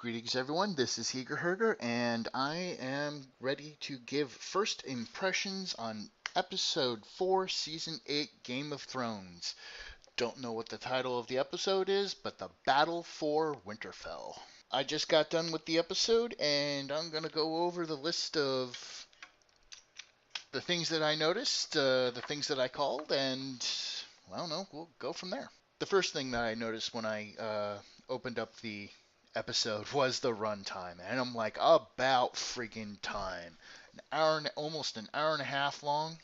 Greetings, everyone. This is Hegerherger, and I am ready to give first impressions on Episode 4, Season 8, Game of Thrones. Don't know what the title of the episode is, but The Battle for Winterfell. I just got done with the episode, and I'm going to go over the list of the things that I noticed, the things that I called, and I don't know, we'll go from there. The first thing that I noticed when I opened up the episode was the runtime, and I'm like, about freaking time, almost an hour and a half long,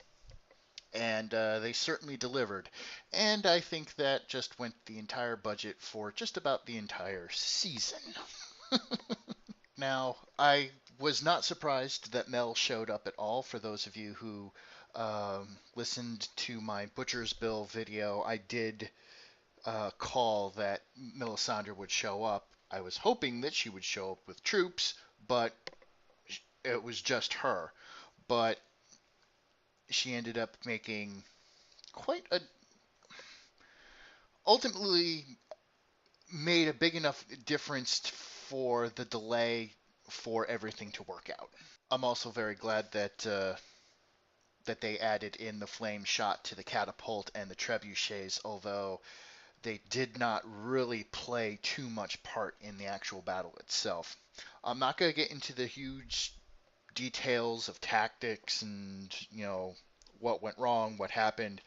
and they certainly delivered. And I think that just went the entire budget for just about the entire season. Now, I was not surprised that Mel showed up at all. For those of you who listened to my Butcher's Bill video, I did call that Melisandre would show up. I was hoping that she would show up with troops, but it was just her. But she ended up making quite a ultimately made a big enough difference for the delay for everything to work out. I'm also very glad that they added in the flame shot to the catapult and the trebuchets, although they did not really play too much part in the actual battle itself. I'm not going to get into the huge details of tactics and, what went wrong, what happened.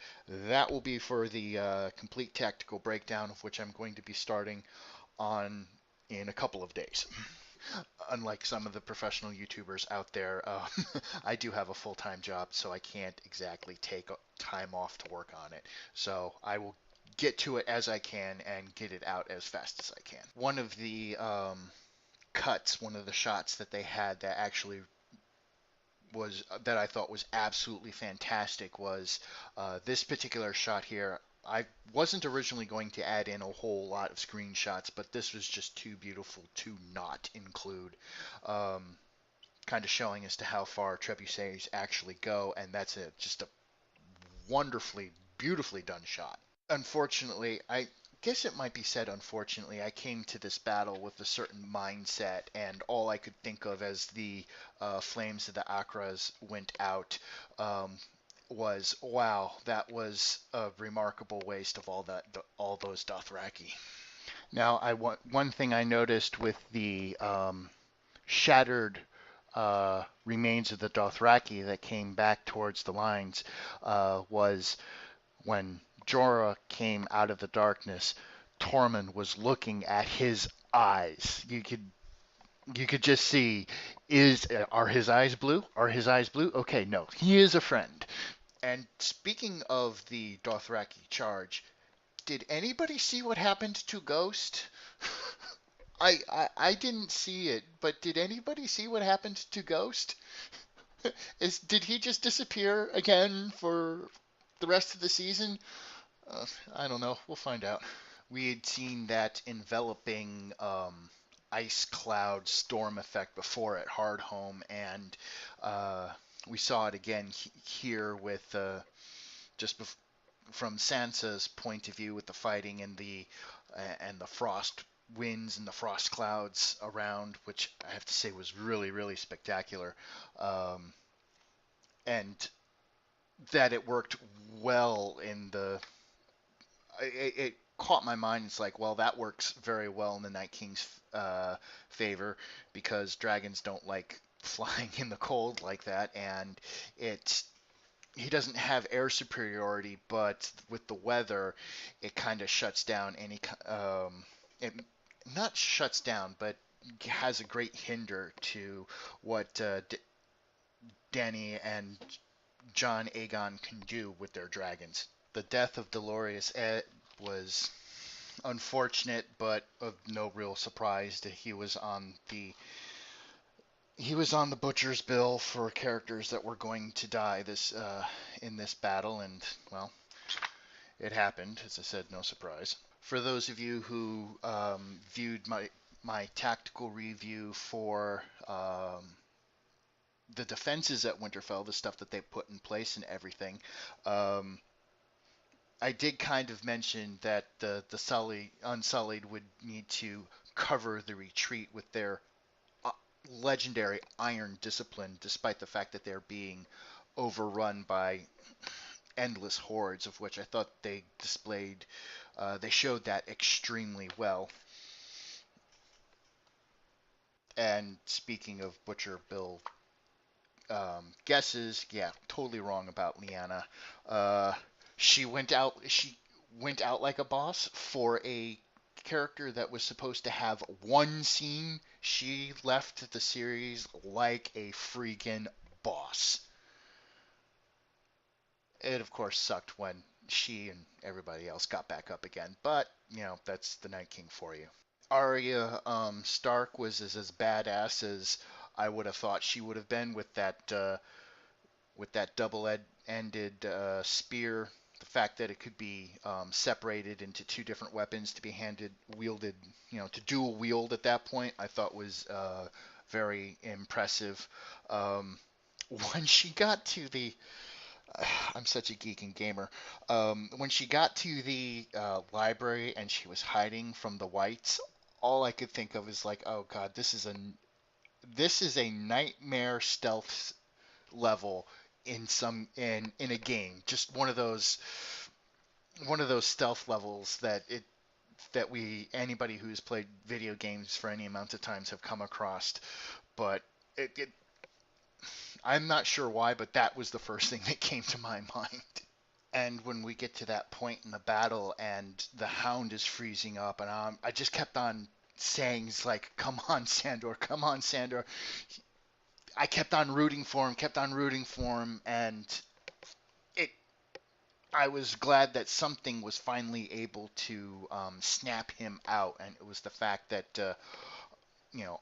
That will be for the complete tactical breakdown, of which I'm going to be starting on in a couple of days. Unlike some of the professional YouTubers out there, I do have a full-time job, so I can't exactly take time off to work on it. So I will get to it as I can and get it out as fast as I can. One of the cuts, one of the shots that they had that actually was that I thought was absolutely fantastic was this particular shot here. I wasn't originally going to add in a whole lot of screenshots, but this was just too beautiful to not include. Kind of showing as to how far trebuchets actually go, and that's just a wonderfully, beautifully done shot. Unfortunately, I guess it might be said unfortunately, I came to this battle with a certain mindset, and all I could think of as the flames of the Akras went out was, wow, that was a remarkable waste of all those Dothraki. Now, one thing I noticed with the shattered remains of the Dothraki that came back towards the lines was when Jorah came out of the darkness. Tormund was looking at his eyes. You could just see, are his eyes blue? Are his eyes blue? Okay, no, he is a friend. And speaking of the Dothraki charge, did anybody see what happened to Ghost? I didn't see it, but did anybody see what happened to Ghost? Did he just disappear again for the rest of the season? I don't know. We'll find out. We had seen that enveloping ice cloud storm effect before at Hardhome, and we saw it again here with just from Sansa's point of view with the fighting and the frost winds and the frost clouds around, which I have to say was really, really spectacular. Um, and that it worked well in it caught my mind. It's like, well, that works very well in the Night King's favor because dragons don't like flying in the cold like that, and it he doesn't have air superiority, but with the weather, it kind of shuts down it not shuts down, but has a great hinder to what Dany and Jon Aegon can do with their dragons. The death of Dolorous Edd was unfortunate, but of no real surprise that he was on the butcher's bill for characters that were going to die this in this battle, and well, it happened. As I said, no surprise. For those of you who viewed my tactical review for the defenses at Winterfell, the stuff that they put in place and everything, um, I did kind of mention that the Unsullied would need to cover the retreat with their uh, legendary iron discipline, despite the fact that they're being overrun by endless hordes, of which I thought they displayed, they showed that extremely well. And speaking of Butcher Bill guesses, yeah, totally wrong about Lyanna. Uh, she went out. She went out like a boss for a character that was supposed to have one scene. She left the series like a freaking boss. It of course sucked when she and everybody else got back up again, but that's the Night King for you. Arya Stark was as badass as I would have thought she would have been with that double-ended spear. The fact that it could be separated into two different weapons to be wielded, to dual wield at that point, I thought was very impressive. Um, when she got to the I'm such a geek and gamer. When she got to the library and she was hiding from the whites, all I could think of is like, oh god, this is a nightmare stealth level in a game. Just one of those stealth levels that anybody who's played video games for any amount of times have come across. But it I'm not sure why, but that was the first thing that came to my mind. And when we get to that point in the battle and the Hound is freezing up, and I just kept on saying, like, come on, Sandor. I kept on rooting for him, and it. I was glad that something was finally able to snap him out, and it was the fact that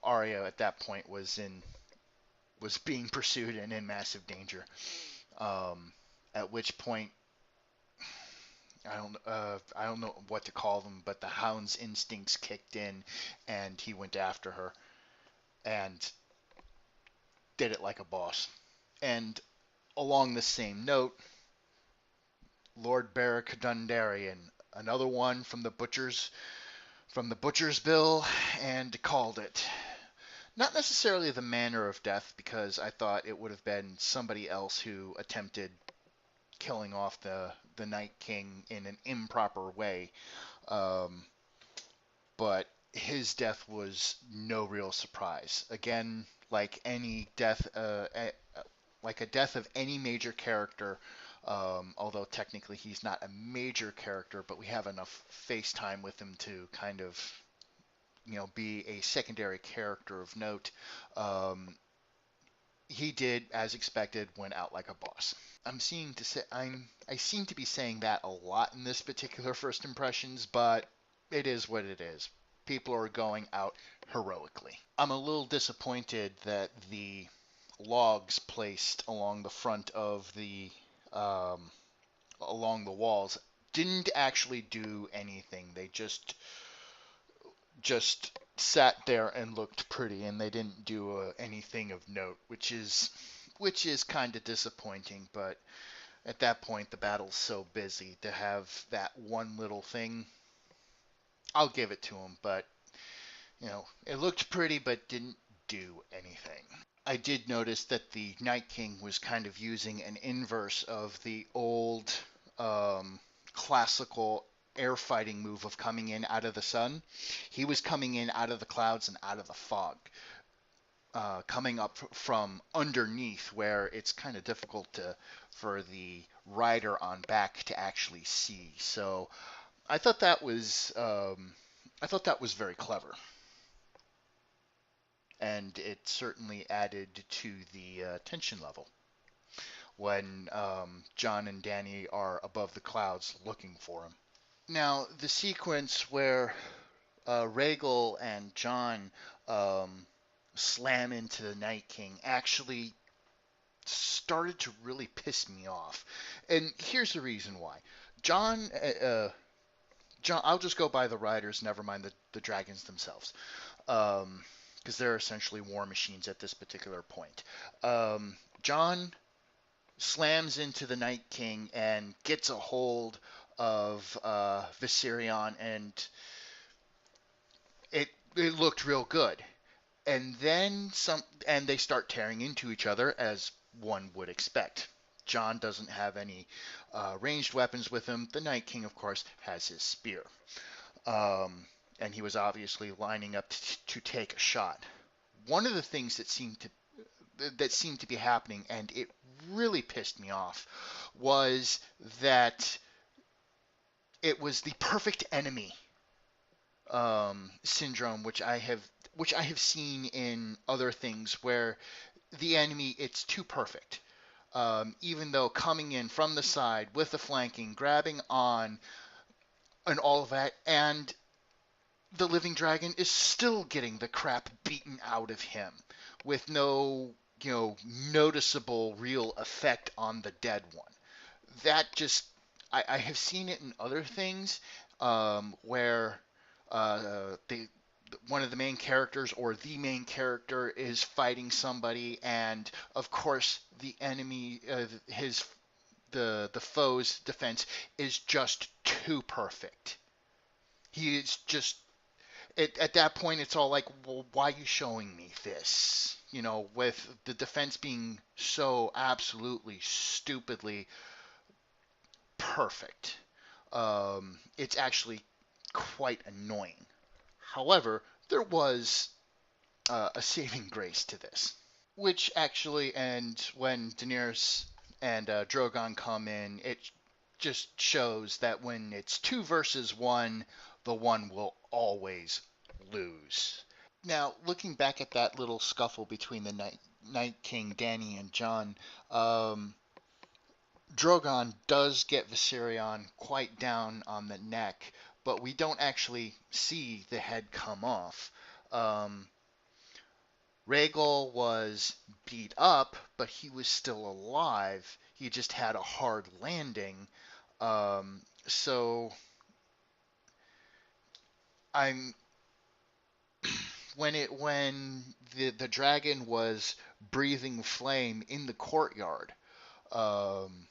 Arya at that point was being pursued and in massive danger. Um, at which point I don't know what to call them, but the Hound's instincts kicked in, and he went after her and did it like a boss. And along the same note, Lord Beric Dondarrion, another one from the Butcher's Bill, and called it. Not necessarily the manner of death, because I thought it would have been somebody else who attempted killing off the Night King in an improper way. Um, but his death was no real surprise. Again, like any death, like a death of any major character, although technically he's not a major character, but we have enough face time with him to kind of, be a secondary character of note. Um, he did, as expected, went out like a boss. I seem to be saying that a lot in this particular first impressions, but it is what it is. People are going out heroically. I'm a little disappointed that the logs placed along the front of um, along the walls didn't actually do anything. They just sat there and looked pretty, and they didn't do anything of note, which is kind of disappointing. But at that point, the battle's so busy to have that one little thing. I'll give it to him, but it looked pretty, but didn't do anything. I did notice that the Night King was kind of using an inverse of the old classical air fighting move of coming in out of the sun. He was coming in out of the clouds and out of the fog, coming up from underneath where it's kind of difficult for the rider on back to actually see. So I thought that was very clever, and it certainly added to the tension level when Jon and Dany are above the clouds looking for him. Now, the sequence where Rhaegal and Jon um, slam into the Night King actually started to really piss me off. And here's the reason why. Jon, Jon, I'll just go by the riders, never mind the dragons themselves, because they're essentially war machines at this particular point. Jon slams into the Night King and gets a hold of Viserion, and it it looked real good. And then some, and they start tearing into each other as one would expect. Jon doesn't have any ranged weapons with him. The Night King, of course, has his spear. Um, and he was obviously lining up to take a shot. One of the things that seemed to be happening, and it really pissed me off, was that it was the perfect enemy syndrome, which I have seen in other things where the enemy it's too perfect. Even though coming in from the side with the flanking, grabbing on, and all of that, and the living dragon is still getting the crap beaten out of him with no, noticeable real effect on the dead one. That just, I have seen it in other things where they one of the main characters or the main character is fighting somebody, and of course the enemy, his the foe's defense is just too perfect. He is just at that point it's all like, well, why are you showing me this? With the defense being so absolutely stupidly perfect. It's actually quite annoying. However, there was a saving grace to this, which actually, and when Daenerys and Drogon come in, it just shows that when it's two versus one, the one will always lose. Now, looking back at that little scuffle between the Night King, Dany, and Jon, um, Drogon does get Viserion quite down on the neck, but we don't actually see the head come off. Um, Rhaegal was beat up, but he was still alive. He just had a hard landing. So I'm when the dragon was breathing flame in the courtyard, um,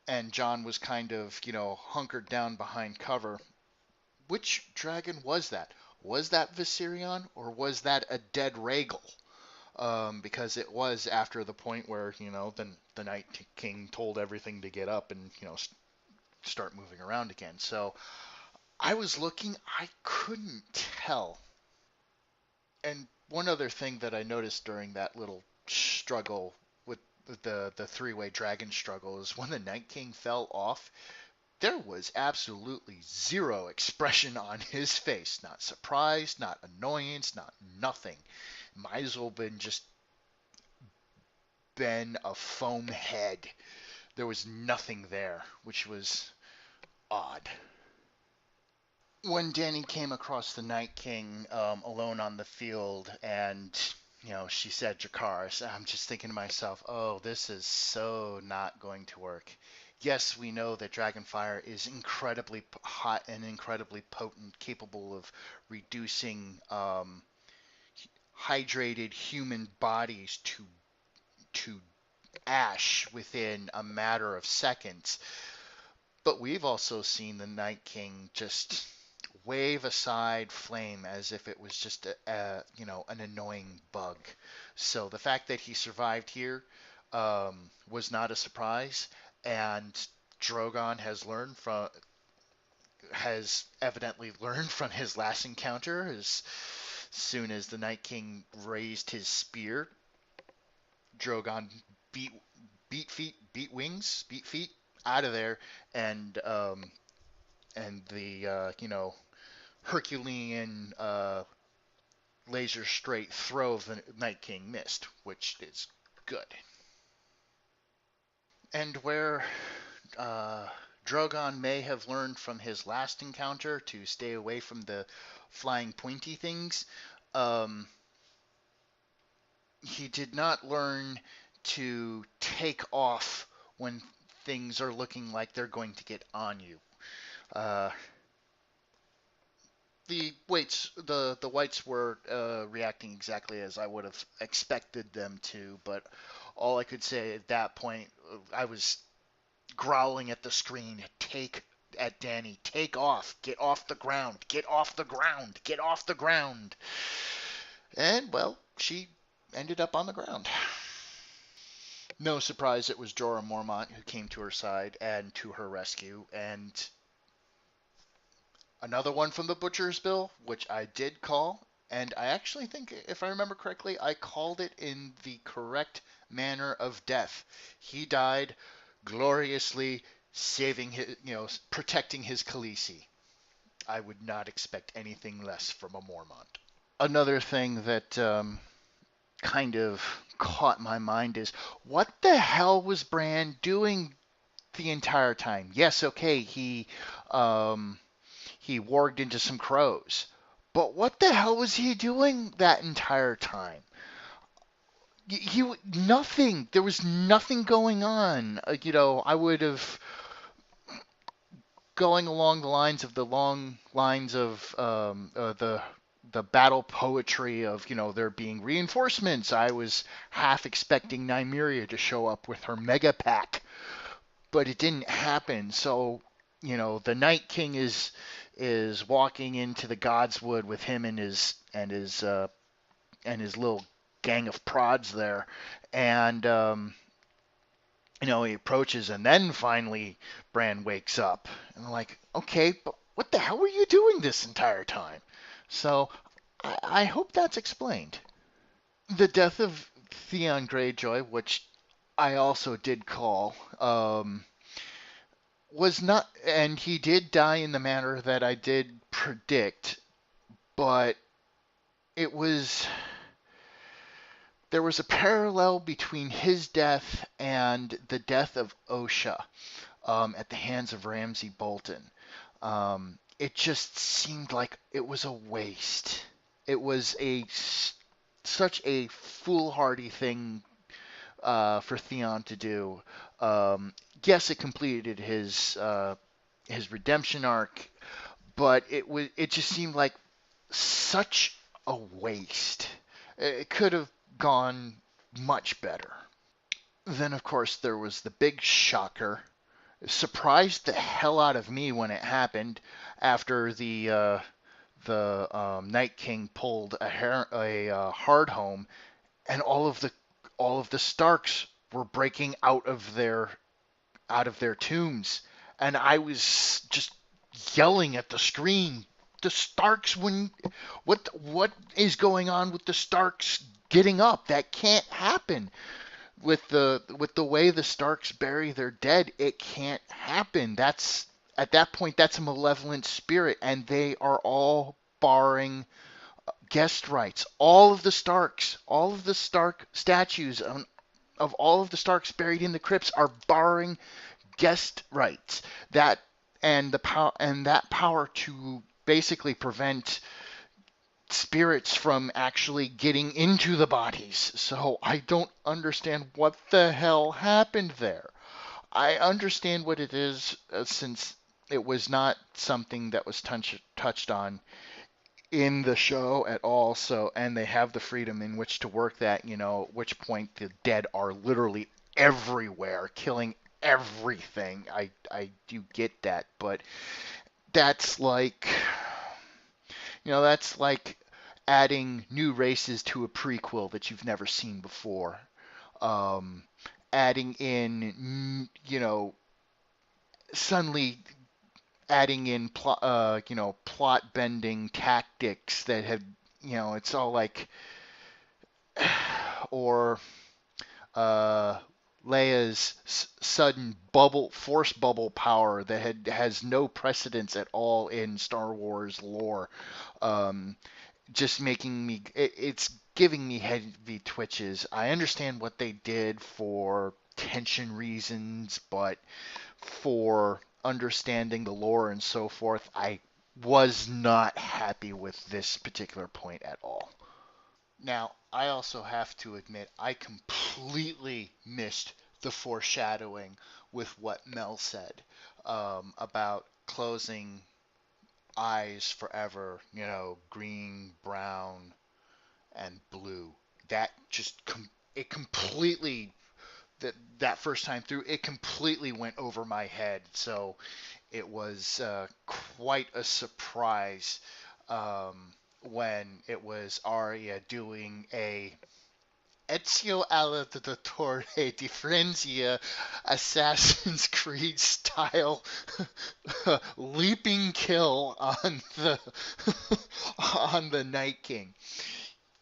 and Jon was kind of hunkered down behind cover. Which dragon was that? Was that Viserion or was that a dead Rhaegal? Because it was after the point where the Night King told everything to get up and start moving around again. So I was looking, I couldn't tell. And one other thing that I noticed during that little struggle with the three-way dragon struggle is when the Night King fell off, there was absolutely zero expression on his face. Not surprise, not annoyance, not nothing. Might as well have been a foam head. There was nothing there, which was odd. When Dany came across the Night King alone on the field, and she said Dracarys, I'm just thinking to myself, oh, this is so not going to work. Yes, we know that Dragonfire is incredibly hot and incredibly potent, capable of reducing hydrated human bodies to ash within a matter of seconds. But we've also seen the Night King just wave aside flame as if it was just an annoying bug. So the fact that he survived here was not a surprise, and Drogon has evidently learned from his last encounter. As soon as the Night King raised his spear, Drogon beat beat wings, beat feet out of there, and the Herculean laser straight throw of the Night King missed, which is good. And where uh, Drogon may have learned from his last encounter to stay away from the flying pointy things, um, he did not learn to take off when things are looking like they're going to get on you. Uh, the whites were reacting exactly as I would have expected them to, but all I could say at that point, I was growling at the screen, at Danny, take off, get off the ground, get off the ground, get off the ground. And, well, she ended up on the ground. No surprise, it was Jorah Mormont who came to her side and to her rescue. And another one from the Butcher's Bill, which I did call. And I actually think, if I remember correctly, I called it in the correct manner of death. He died gloriously saving his, protecting his Khaleesi. I would not expect anything less from a Mormont. Another thing that kind of caught my mind is, what the hell was Bran doing the entire time? Yes, okay, he warged into some crows, but what the hell was he doing that entire time? Nothing. There was nothing going on. I would have, going along the lines of the long lines of the battle poetry of, there being reinforcements. I was half expecting Nymeria to show up with her mega pack, but it didn't happen. So, the Night King is walking into the Godswood with him and his little gang of prods there, and he approaches, and then finally Bran wakes up, and I'm like, okay, but what the hell were you doing this entire time? So I hope that's explained. The death of Theon Greyjoy, which I also did call, was not, and he did die in the manner that I did predict, but it was, there was a parallel between his death and the death of Osha at the hands of Ramsay Bolton. It just seemed like it was a waste. It was such a foolhardy thing for Theon to do. Yes, it completed his redemption arc, but it just seemed like such a waste. It could have gone much better. Then, of course, there was the big shocker. It surprised the hell out of me when it happened after the Night King pulled a hard home, and all of the Starks were breaking out of their tombs, and I was just yelling at the screen, the Starks, what is going on with the Starks getting up? That can't happen. With the way the Starks bury their dead, it can't happen. That's, at that point, that's a malevolent spirit, and they are all barring guest rights. All of the Stark statues of all of the Starks buried in the crypts are barring guest rights. That and the power and that power to basically prevent spirits from actually getting into the bodies. So I don't understand what the hell happened there. I understand what it is, since it was not something that was touched on in the show at all. So, and they have the freedom in which to work that, at which point the dead are literally everywhere, killing everything. I do get that, but that's like, that's like adding new races to a prequel that you've never seen before. Um, Adding in, suddenly adding in plot bending tactics that have, it's all like, or uh, Leia's sudden force bubble power that has no precedence at all in Star Wars lore. Um, just making me, it's giving me heavy twitches. I understand what they did for tension reasons, but for understanding the lore and so forth, I was not happy with this particular point at all. Now, I also have to admit, I completely missed the foreshadowing with what Mel said about closing eyes forever, green, brown, and blue. That just it completely that first time through, it completely went over my head. So it was quite a surprise when it was Arya doing a Ezio Auditore di Frenzia Assassin's Creed style leaping kill on the on the Night King.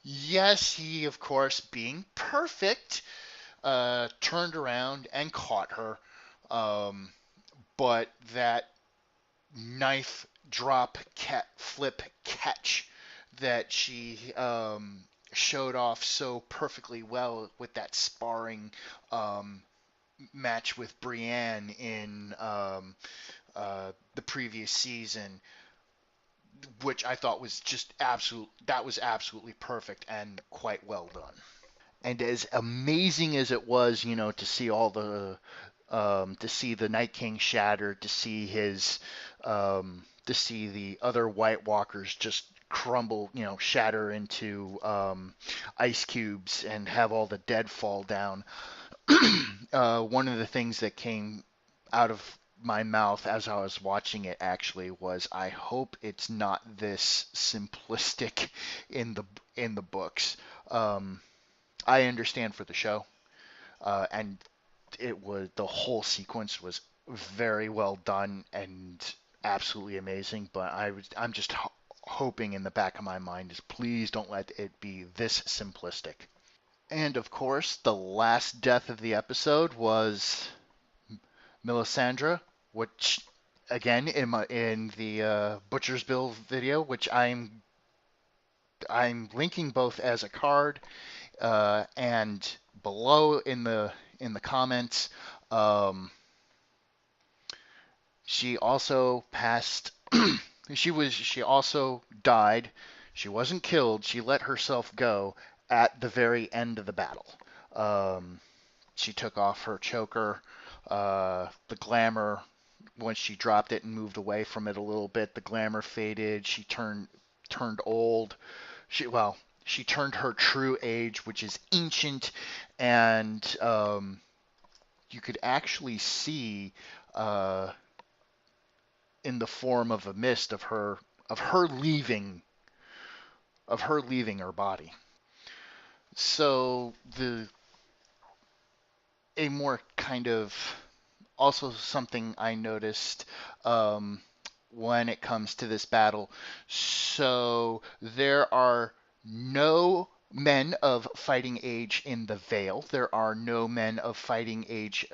Yes, he of course being perfect turned around and caught her. Um, but that knife drop flip catch that she showed off so perfectly well with that sparring um, match with Brienne in the previous season, which I thought was just that was absolutely perfect and quite well done. And as amazing as it was, to see all the to see the Night King shattered, to see the other White Walkers just crumble, shatter into ice cubes and have all the dead fall down. One of the things that came out of my mouth as I was watching it actually was, I hope it's not this simplistic in the books. Um, I understand for the show, and the whole sequence was very well done and absolutely amazing. But I'm just hoping in the back of my mind is, please don't let it be this simplistic. And of course, the last death of the episode was Melisandre, which again in the Butcher's Bill video, which I'm linking both as a card and below in the comments. Um, she also passed. She also died. She wasn't killed. She let herself go at the very end of the battle. Um, she took off her choker. The glamour, once she dropped it and moved away from it a little bit, the glamour faded. She turned old. She turned her true age, which is ancient, and you could actually see uh, in the form of a mist of her leaving her body. So the a more kind of also something I noticed um, when it comes to this battle. So there are no men of fighting age in the Vale. There are no men of fighting age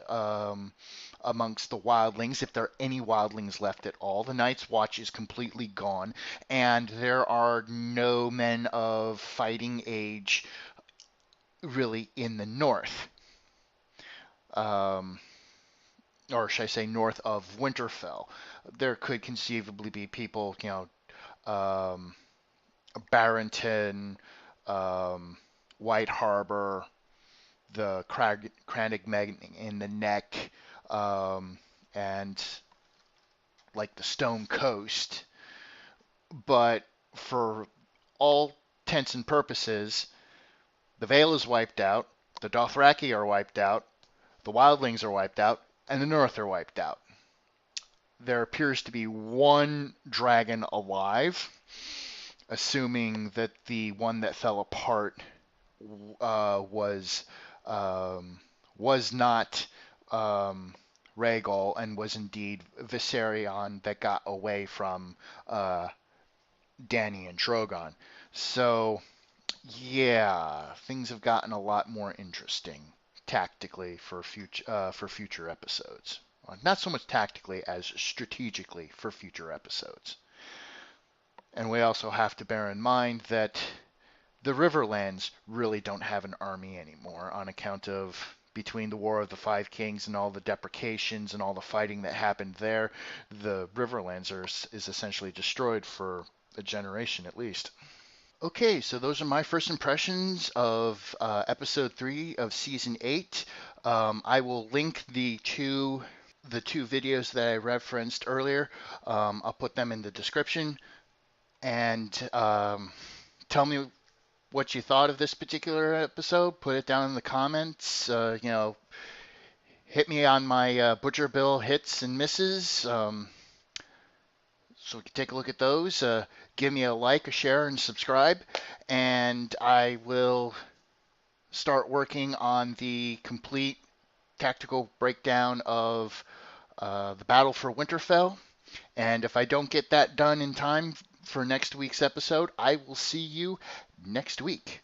amongst the wildlings, if there are any wildlings left at all. The Night's Watch is completely gone, and there are no men of fighting age really in the north. Um, or should I say north of Winterfell. There could conceivably be people, um, Barrington, um, White Harbor, the Crannig in the Neck, and like the Stone Coast. But for all intents and purposes, the Vale is wiped out, the Dothraki are wiped out, the Wildlings are wiped out, and the North are wiped out. There appears to be one dragon alive, assuming that the one that fell apart uh, was was not Rhaegal and was indeed Viserion that got away from Dany and Drogon. So yeah, things have gotten a lot more interesting tactically for future episodes. Not so much tactically as strategically for future episodes. And we also have to bear in mind that the Riverlands really don't have an army anymore on account of between the War of the Five Kings and all the deprecations and all the fighting that happened there, the Riverlands is essentially destroyed for a generation at least. Okay, so those are my first impressions of episode 3 of season 8. I will link the two videos that I referenced earlier. I'll put them in the description and tell me what you thought of this particular episode. Put it down in the comments. Hit me on my Butcher Bill hits and misses. So we can take a look at those. Give me a like, a share, and subscribe. And I will start working on the complete tactical breakdown of the Battle for Winterfell. And if I don't get that done in time for next week's episode, I will see you next week.